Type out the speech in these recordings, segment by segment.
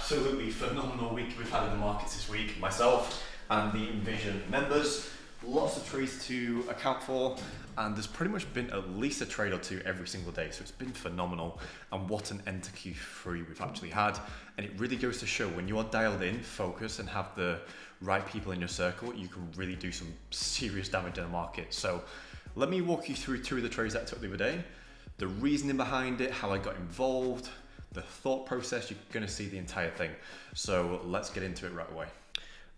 absolutely phenomenal week we've had in the markets this week. Myself and the Envision members, lots of trades to account for, and there's pretty much been at least a trade or two every single day, so it's been phenomenal. And what an end to Q3 we've actually had, and it really goes to show when you are dialed in, focused, and have the right people in your circle, you can really do some serious damage in the market. So let me walk you through two of the trades that I took the other day, the reasoning behind it, how I got involved, the thought process. You're going to see the entire thing. So let's get into it right away.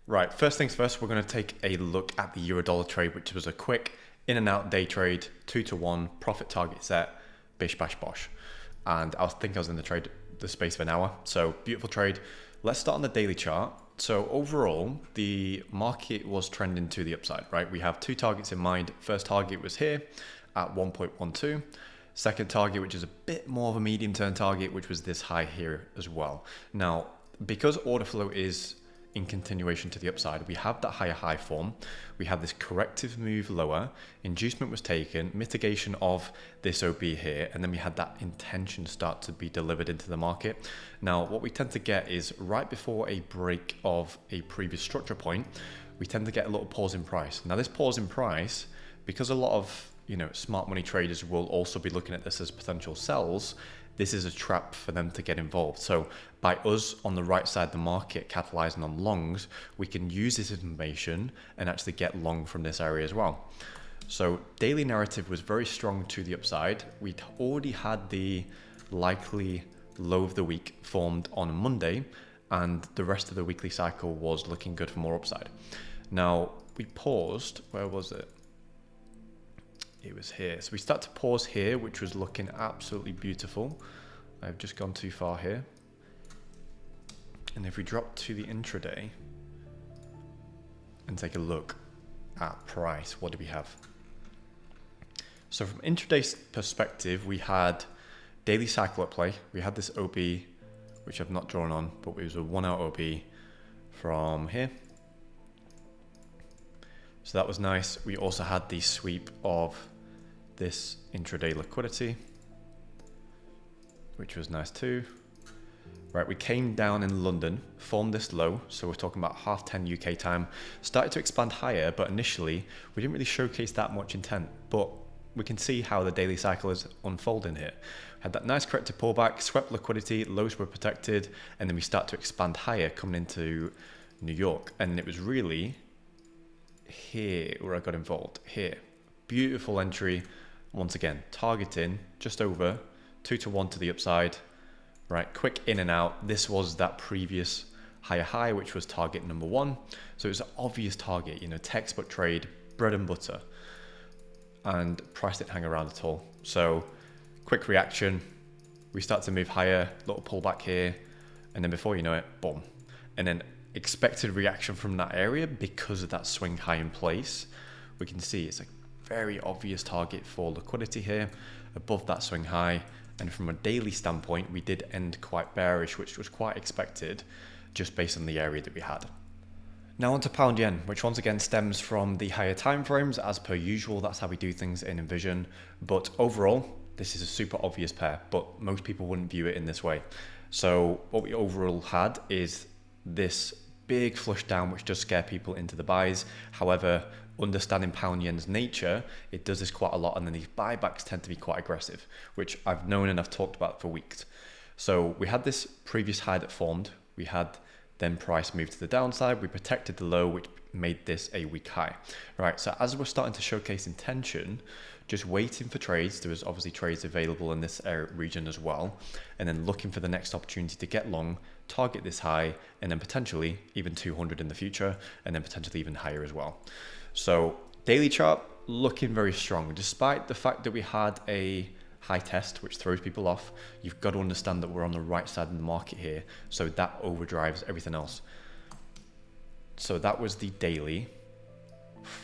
Right, first things first, we're going to take a look at the Euro-dollar trade, which was a quick in and out day trade, 2-to-1, profit target set, bish bash bosh. And I think I was in the space of an hour. So beautiful trade. Let's start on the daily chart. So overall, the market was trending to the upside, right? We have two targets in mind. First target was here at 1.12. Second target, which is a bit more of a medium-term target, which was this high here as well. Now, because order flow is in continuation to the upside, we have that higher high form. We have this corrective move lower. Inducement was taken, mitigation of this OB here, and then we had that intention start to be delivered into the market. Now, what we tend to get is right before a break of a previous structure point, we tend to get a little pause in price. Now, this pause in price, because a lot of smart money traders will also be looking at this as potential sells, this is a trap for them to get involved. So by us on the right side of the market capitalizing on longs, we can use this information and actually get long from this area as well. So daily narrative was very strong to the upside. We'd already had the likely low of the week formed on Monday, and the rest of the weekly cycle was looking good for more upside. Now we paused, where was it? It was here. So we start to pause here, which was looking absolutely beautiful. I've just gone too far here. And if we drop to the intraday and take a look at price, what do we have? So from intraday perspective, we had daily cycle at play. We had this OB, which I've not drawn on, but it was a 1 hour OB from here. So that was nice. We also had the sweep of this intraday liquidity, which was nice too. Right, we came down in London, formed this low, so we're talking about 10:30 UK time, started to expand higher, but initially we didn't really showcase that much intent, but we can see how the daily cycle is unfolding here. Had that nice corrective pullback, swept liquidity, lows were protected, and then we start to expand higher coming into New York, and it was really here where I got involved. Here, beautiful entry, once again targeting just over 2-to-1 to the upside. Right, quick in and out. This was that previous higher high, which was target number 1. So it was an obvious target, textbook trade, bread and butter, and price didn't hang around at all. So quick reaction, we start to move higher, little pullback here, and then before you know it, boom. And then expected reaction from that area because of that swing high in place. We can see it's a very obvious target for liquidity here above that swing high, and from a daily standpoint we did end quite bearish, which was quite expected just based on the area that we had. Now on to pound yen, which once again stems from the higher time frames as per usual. That's how we do things in Envision, but overall this is a super obvious pair, but most people wouldn't view it in this way. So what we overall had is this big flush down, which does scare people into the buys. However, understanding pound yen's nature, it does this quite a lot, and then these buybacks tend to be quite aggressive, which I've known and I've talked about for weeks. So we had this previous high that formed. We had then price move to the downside. We protected the low, which made this a weak high. Right, so as we're starting to showcase intention, just waiting for trades. There was obviously trades available in this area, region as well, and then looking for the next opportunity to get long, target this high, and then potentially even 200 in the future, and then potentially even higher as well. So daily chart looking very strong, despite the fact that we had a high test, which throws people off. You've got to understand that we're on the right side of the market here, so that overdrives everything else. So that was the daily.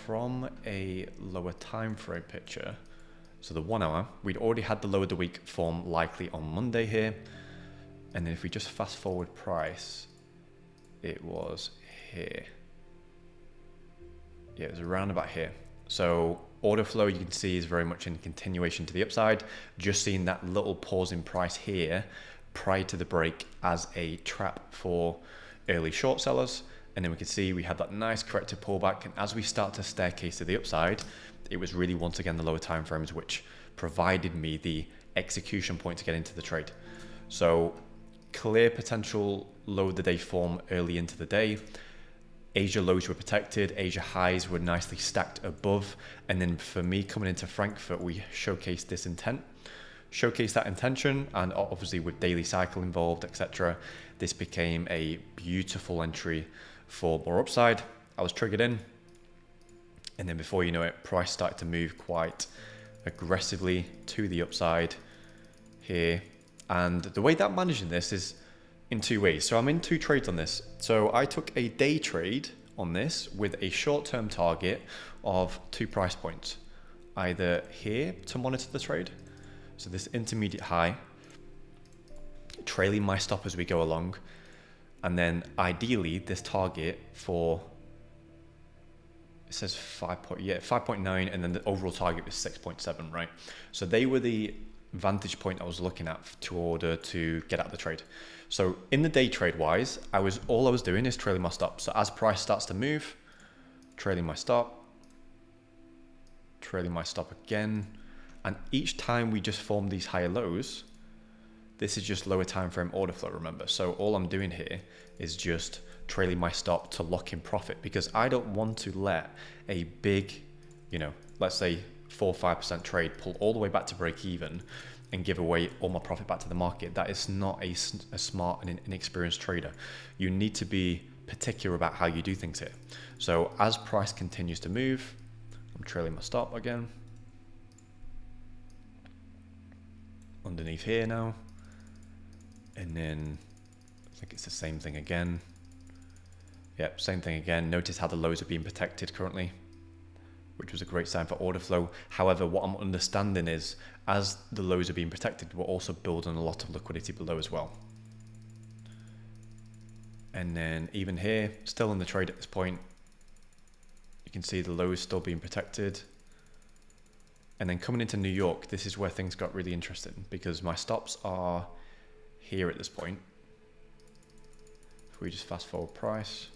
From a lower time frame picture, so the 1 hour, we'd already had the low of the week form likely on Monday here, and then if we just fast forward price, it was here. Yeah, it was around about here. So order flow, you can see, is very much in continuation to the upside. Just seeing that little pause in price here prior to the break as a trap for early short sellers. And then we can see we had that nice corrective pullback. And as we start to staircase to the upside, it was really once again the lower time frames which provided me the execution point to get into the trade. So clear potential low of the day form early into the day. Asia lows were protected, Asia highs were nicely stacked above. And then for me coming into Frankfurt, we showcased this intent. Showcase that intention, and obviously with daily cycle involved, etc., this became a beautiful entry for more upside. I was triggered in, and then before you know it, price started to move quite aggressively to the upside here. And the way that I'm managing this is in two ways. So I'm in two trades on this. So I took a day trade on this with a short-term target of 2 price points, either here to monitor the trade, so this intermediate high, trailing my stop as we go along, and then ideally this target for, it says 5.9, and then the overall target was 6.7, right? So they were the vantage point I was looking at to order to get out of the trade. So in the day trade wise, all I was doing is trailing my stop. So as price starts to move, trailing my stop again. And each time we just form these higher lows, this is just lower time frame order flow, remember. So all I'm doing here is just trailing my stop to lock in profit, because I don't want to let a big, let's say 4 or 5% trade pull all the way back to break even and give away all my profit back to the market. That is not a smart and inexperienced trader. You need to be particular about how you do things here. So as price continues to move, I'm trailing my stop again. Underneath here now. And then I think it's the same thing again. Yep, same thing again. Notice how the lows are being protected currently, which was a great sign for order flow. However, what I'm understanding is as the lows are being protected, we're also building a lot of liquidity below as well. And then even here, still in the trade at this point, you can see the lows still being protected. And then coming into New York, this is where things got really interesting, because my stops are here at this point. If we just fast forward price,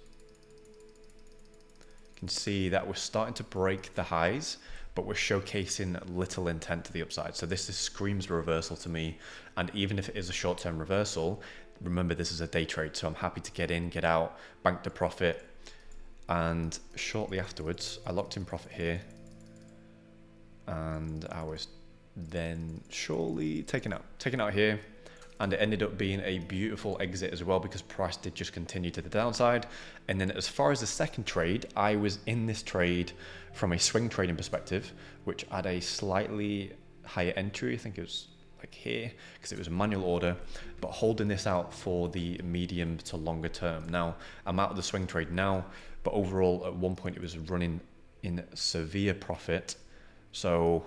you can see that we're starting to break the highs, but we're showcasing little intent to the upside. So this screams reversal to me. And even if it is a short-term reversal, remember this is a day trade, so I'm happy to get in, get out, bank the profit. And shortly afterwards, I locked in profit here, and I was then surely taken out here. And it ended up being a beautiful exit as well, because price did just continue to the downside. And then as far as the second trade, I was in this trade from a swing trading perspective, which had a slightly higher entry. I think it was like here, because it was a manual order, but holding this out for the medium to longer term. Now I'm out of the swing trade now, but overall at one point it was running in severe profit. So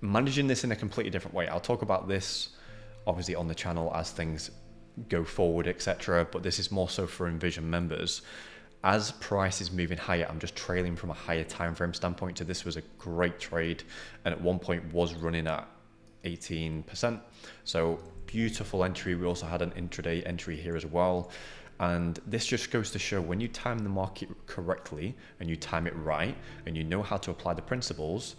managing this in a completely different way. I'll talk about this obviously on the channel as things go forward, etc. But this is more so for Envision members. As price is moving higher, I'm just trailing from a higher time frame standpoint. So this was a great trade, and at one point was running at 18%. So beautiful entry. We also had an intraday entry here as well. And this just goes to show when you time the market correctly and you time it right and you know how to apply the principles,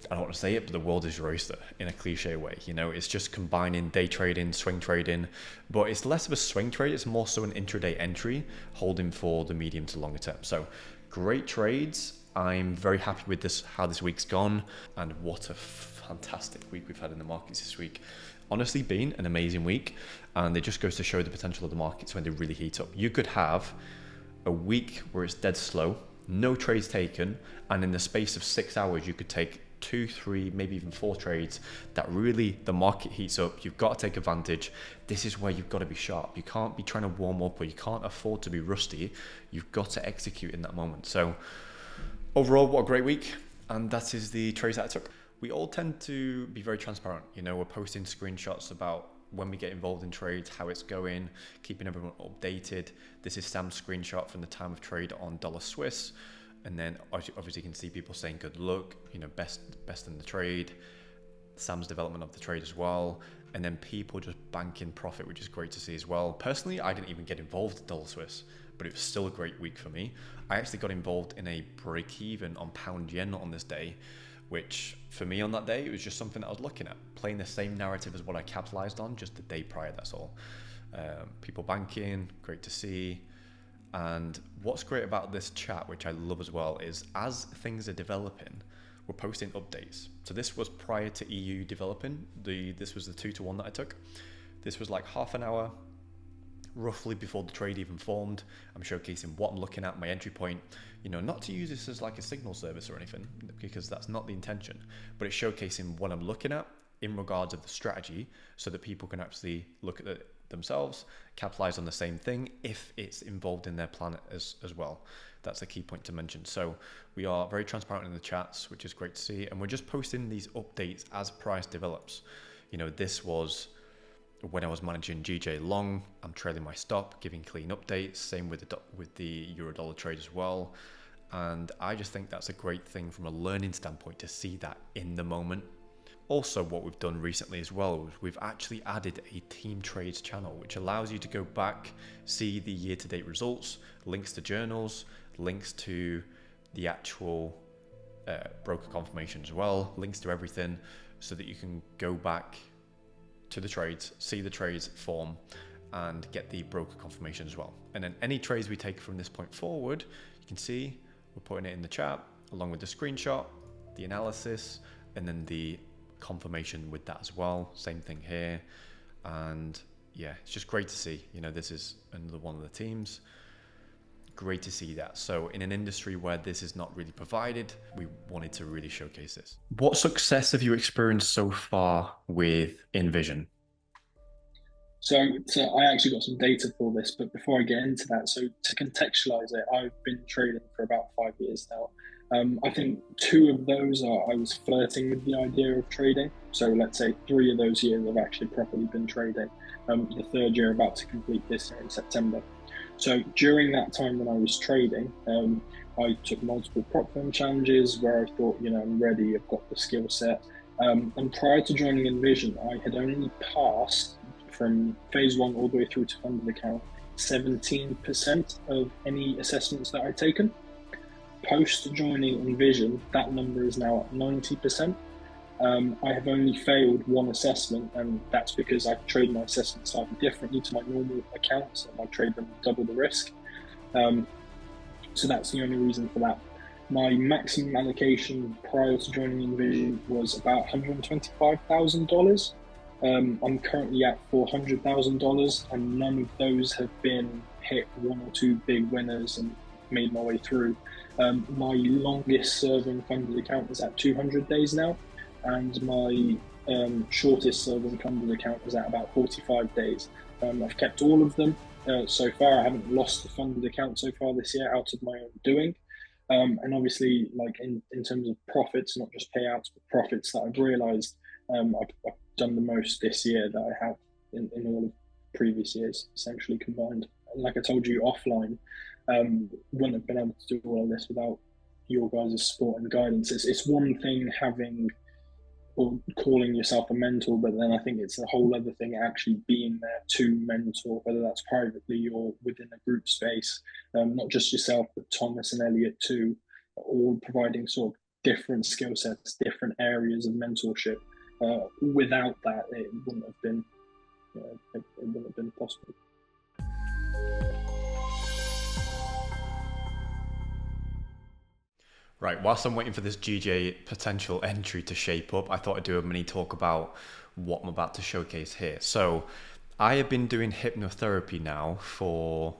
I don't want to say it, but the world is your oyster in a cliche way. It's just combining day trading, swing trading, but it's less of a swing trade. It's more so an intraday entry, holding for the medium to longer term. So great trades. I'm very happy with this, how this week's gone, and what a fantastic week we've had in the markets this week. Honestly, been an amazing week, and it just goes to show the potential of the markets when they really heat up. You could have a week where it's dead slow, no trades taken, and in the space of 6 hours, you could take 2, 3, maybe even 4 trades that really the market heats up. You've got to take advantage. This is where you've got to be sharp. You can't be trying to warm up, or you can't afford to be rusty. You've got to execute in that moment. So overall, what a great week. And that is the trades that I took. We all tend to be very transparent. We're posting screenshots about when we get involved in trades, how it's going, keeping everyone updated. This is Sam's screenshot from the time of trade on dollar Swiss. And then obviously you can see people saying good luck, best in the trade. Sam's development of the trade as well, and then people just banking profit, which is great to see as well. Personally, I didn't even get involved in dollar Swiss, but it was still a great week for me. I actually got involved in a break even on pound yen on this day, which for me on that day, it was just something that I was looking at, playing the same narrative as what I capitalized on just the day prior, that's all. People banking, great to see. And what's great about this chat, which I love as well, is as things are developing, we're posting updates. So this was prior to EU developing. This was the 2-to-1 that I took. This was like half an hour, roughly before the trade even formed. I'm showcasing what I'm looking at, my entry point, not to use this as like a signal service or anything, because that's not the intention, but it's showcasing what I'm looking at in regards of the strategy so that people can actually look at it themselves, capitalize on the same thing if it's involved in their plan as well. That's a key point to mention. So we are very transparent in the chats, which is great to see, and we're just posting these updates as price develops. This was when I was managing GJ long. I'm trailing my stop, giving clean updates. Same with the euro dollar trade as well. And I just think that's a great thing from a learning standpoint to see that in the moment. Also, what we've done recently as well is we've actually added a team trades channel, which allows you to go back, see the year-to-date results, links to journals, links to the actual broker confirmation as well, links to everything, so that you can go back to the trades, see the trades form, and get the broker confirmation as well. And then any trades we take from this point forward, you can see we're putting it in the chat along with the screenshot, the analysis, and then the confirmation with that as well. Same thing here. And yeah, it's just great to see, this is another one of the teams. Great to see that. So in an industry where this is not really provided, we wanted to really showcase this. What success have you experienced so far with Envision? So I actually got some data for this, but before I get into that, so to contextualize it, I've been trading for about 5 years now. I think 2 of those I was flirting with the idea of trading. So let's say 3 of those years I've actually properly been trading. The 3rd year about to complete this year in September. So during that time when I was trading, I took multiple prop firm challenges where I thought, I'm ready, I've got the skill set. And prior to joining Envision, I had only passed from phase 1 all the way through to funded account 17% of any assessments that I'd taken. Post joining Envision, that number is now at 90%. I have only failed 1 assessment, and that's because I trade my assessments slightly differently to my normal accounts, and I trade them double the risk. So that's the only reason for that. My maximum allocation prior to joining Envision was about $125,000. I'm currently at $400,000, and none of those have been hit 1 or 2 big winners and made my way through. My longest serving funded account is at 200 days now, and my shortest serving funded account is at about 45 days. I've kept all of them so far. I haven't lost the funded account so far this year out of my own doing. And obviously, like in terms of profits, not just payouts, but profits that I've realized, I've done the most this year that I have in all of previous years, essentially combined. Like I told you offline, wouldn't have been able to do all of this without your guys' support and guidance. It's one thing having or calling yourself a mentor, but then I think it's a whole other thing actually being there to mentor, whether that's privately or within a group space, not just yourself, but Thomas and Elliot too, all providing sort of different skill sets, different areas of mentorship. Without that, it wouldn't have been, it wouldn't have been possible. Right, whilst I'm waiting for this GJ potential entry to shape up, I thought I'd do a mini talk about what I'm about to showcase here. So I have been doing hypnotherapy now for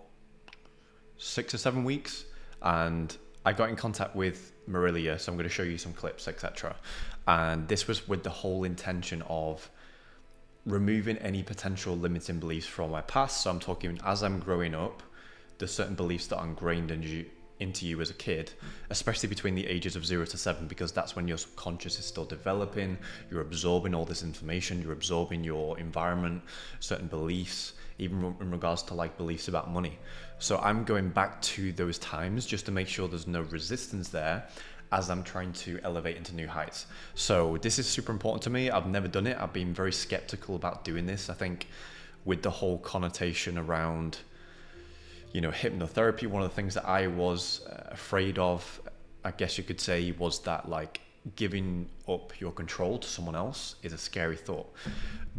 6 or 7 weeks, and I got in contact with Marilia, so I'm going to show you some clips, etc. And this was with the whole intention of removing any potential limiting beliefs from my past. So I'm talking as I'm growing up, there's certain beliefs that are ingrained into you as a kid, especially between the ages of 0 to 7, because that's when your subconscious is still developing. You're absorbing all this information, you're absorbing your environment, certain beliefs, even in regards to like beliefs about money. So I'm going back to those times just to make sure there's no resistance there, as I'm trying to elevate into new heights. So this is super important to me. I've never done it. I've been very skeptical about doing this. I think with the whole connotation around, you know, hypnotherapy, one of the things that I was afraid of, I guess you could say, was that like giving up your control to someone else is a scary thought.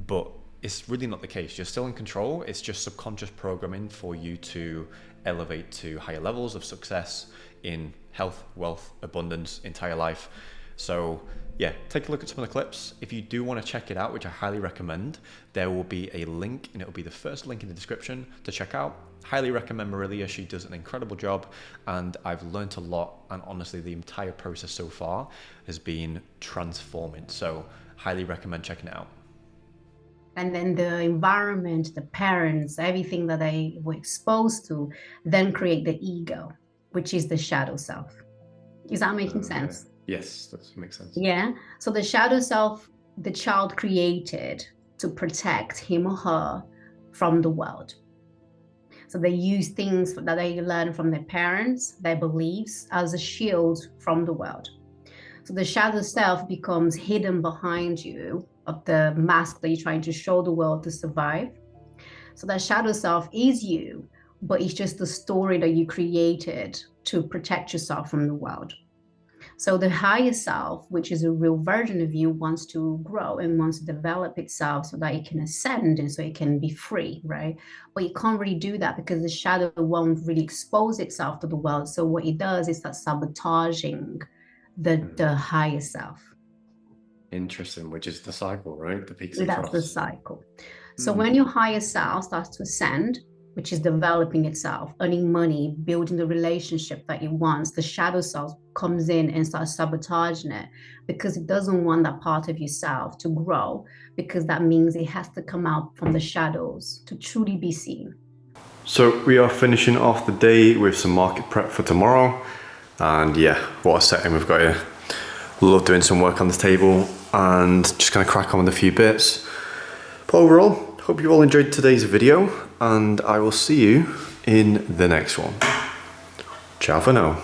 But it's really not the case. You're still in control. It's just subconscious programming for you to elevate to higher levels of success in health, wealth, abundance, entire life. So yeah, take a look at some of the clips. If you do want to check it out, which I highly recommend, there will be a link, and it will be the first link in the description to check out. Highly recommend Marilia. She does an incredible job, and I've learned a lot, and honestly the entire process so far has been transforming. So highly recommend checking it out. And then the environment, the parents, everything that they were exposed to, then create the ego, which is the shadow self. Is that making sense? Yes, that makes sense. Yeah. So the shadow self, the child created to protect him or her from the world. So they use things that they learn from their parents, their beliefs, as a shield from the world. So the shadow self becomes hidden behind you of the mask that you're trying to show the world to survive. So that shadow self is you, but it's just the story that you created to protect yourself from the world. So the higher self, which is a real version of you, wants to grow and wants to develop itself so that it can ascend and so it can be free, right? But you can't really do that because the shadow won't really expose itself to the world. So what it does is start sabotaging the higher self. Interesting, which is the cycle, right? The peaks and That's troughs. the cycle. So when your higher self starts to ascend, which is developing itself, earning money, building the relationship that it wants, the shadow self comes in and starts sabotaging it because it doesn't want that part of yourself to grow, because that means it has to come out from the shadows to truly be seen. So we are finishing off the day with some market prep for tomorrow. And yeah, what a setting we've got here. Love doing some work on this table and just kind of crack on with a few bits. But overall, hope you all enjoyed today's video, and I will see you in the next one. Ciao for now.